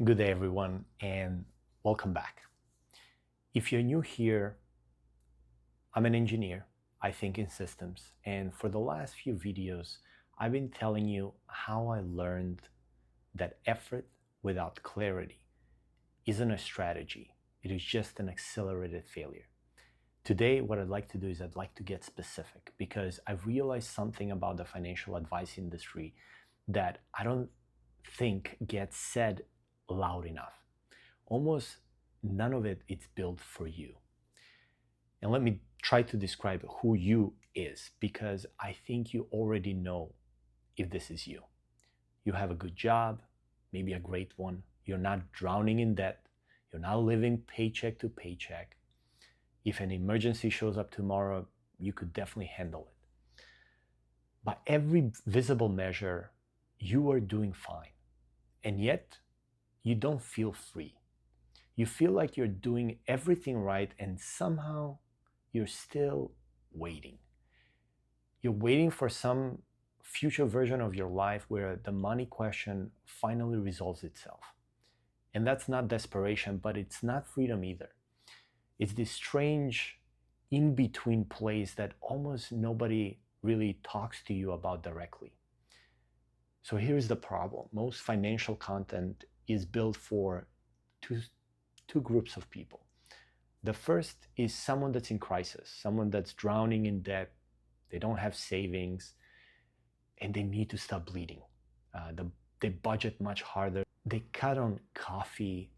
Good day, everyone, and welcome back. If you're new here, I'm an engineer. I think in systems, and for the last few videos, I've been telling you how I learned that effort without clarity isn't a strategy, it is just an accelerated failure. Today, what I'd like to do is I'd like to get specific because I've realized something about the financial advice industry that I don't think gets said loud enough. Almost none of it is built for you. And let me try to describe who you is because I think you already know if this is you. You have a good job, maybe a great one. You're not drowning in debt. You're not living paycheck to paycheck. If an emergency shows up tomorrow, you could definitely handle it. By every visible measure, you are doing fine. And yet, you don't feel free. You feel like you're doing everything right, and somehow you're still waiting. You're waiting for some future version of your life where the money question finally resolves itself. And that's not desperation, but it's not freedom either. It's this strange in-between place that almost nobody really talks to you about directly. So here's the problem. Most financial content is built for two groups of people. The first is someone that's in crisis, someone that's drowning in debt, they don't have savings, and they need to stop bleeding. They budget much harder, they cut on coffee,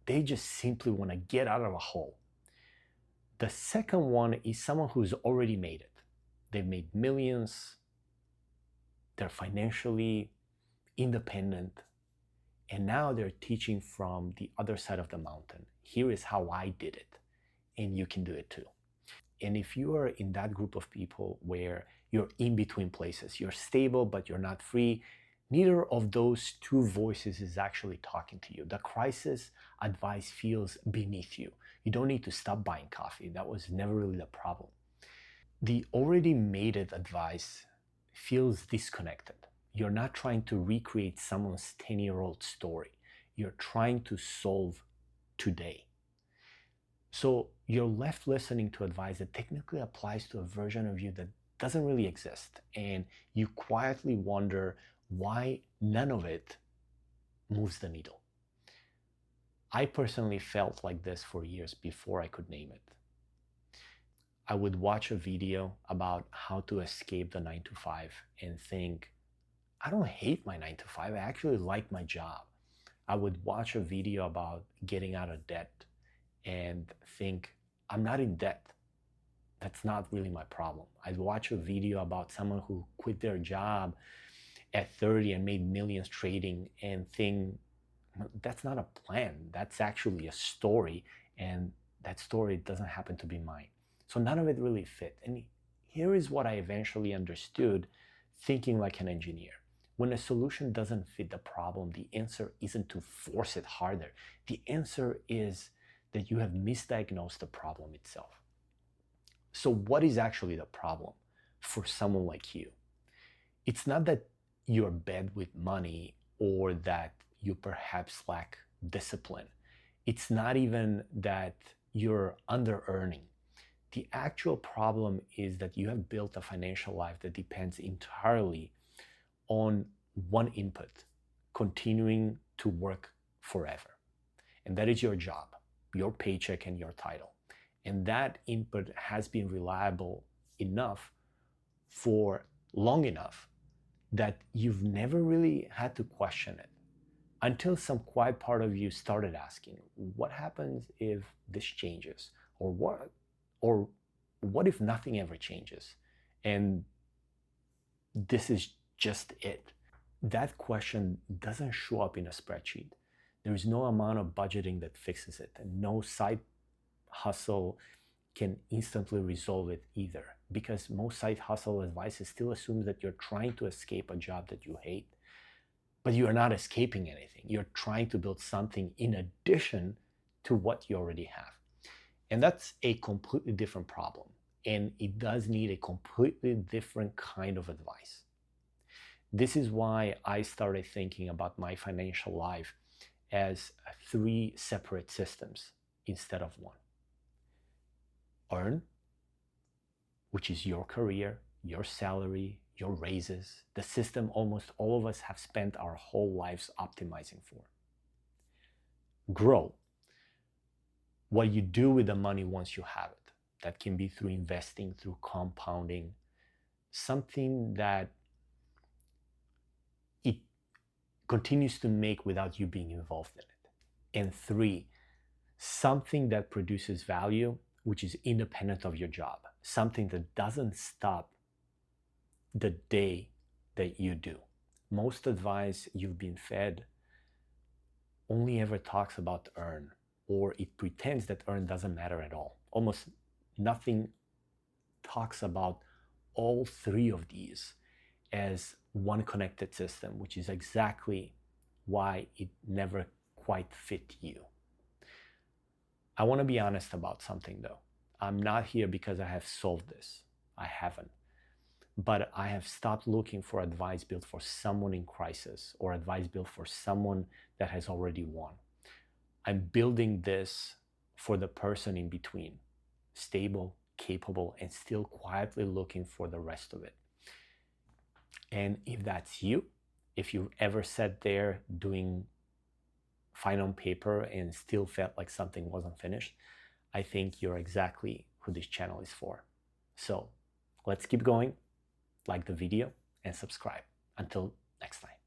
they just simply want to get out of a hole. The second one is someone who's already made it. They've made millions, they're financially independent, and now they're teaching from the other side of the mountain. Here is how I did it, and you can do it too. And if you are in that group of people where you're in between places, you're stable but you're not free, neither of those two voices is actually talking to you. The crisis advice feels beneath you. You don't need to stop buying coffee. That was never really the problem. The already made it advice feels disconnected. You're not trying to recreate someone's 10-year-old story. You're trying to solve today. So you're left listening to advice that technically applies to a version of you that doesn't really exist. And you quietly wonder why none of it moves the needle. I personally felt like this for years before I could name it. I would watch a video about how to escape the 9 to 5 and think, I don't hate my 9 to 5, I actually like my job. I would watch a video about getting out of debt and think, I'm not in debt. That's not really my problem. I'd watch a video about someone who quit their job at 30 and made millions trading and think, that's not a plan. That's actually a story, and that story doesn't happen to be mine. So none of it really fit. And here is what I eventually understood thinking like an engineer. When a solution doesn't fit the problem, the answer isn't to force it harder. The answer is that you have misdiagnosed the problem itself. So what is actually the problem for someone like you? It's not that you're bad with money or that you perhaps lack discipline. It's not even that you're under earning. The actual problem is that you have built a financial life that depends entirely on one input, continuing to work forever. And that is your job, your paycheck, and your title. And that input has been reliable enough for long enough that you've never really had to question it until some quiet part of you started asking, what happens if this changes? Or what if nothing ever changes? And this is just it. That question doesn't show up in a spreadsheet. There is no amount of budgeting that fixes it, and no side hustle can instantly resolve it either, because most side hustle advice still assumes that you're trying to escape a job that you hate. But you are not escaping anything. You're trying to build something in addition to what you already have. And that's a completely different problem. And it does need a completely different kind of advice. This is why I started thinking about my financial life as 3 separate systems instead of one. Earn, which is your career, your salary, your raises, the system almost all of us have spent our whole lives optimizing for. Grow, what you do with the money once you have it. That can be through investing, through compounding, something that it continues to make without you being involved in it. And 3, something that produces value, which is independent of your job, something that doesn't stop the day that you do. Most advice you've been fed only ever talks about earn, or it pretends that earn doesn't matter at all. Almost nothing talks about all 3 of these as one connected system, which is exactly why it never quite fit you. I want to be honest about something though. I'm not here because I have solved this. I haven't. But I have stopped looking for advice built for someone in crisis or advice built for someone that has already won. I'm building this for the person in between, stable, capable, and still quietly looking for the rest of it. And if that's you, if you've ever sat there doing fine on paper and still felt like something wasn't finished, I think you're exactly who this channel is for. So let's keep going. Like the video and subscribe. Until next time.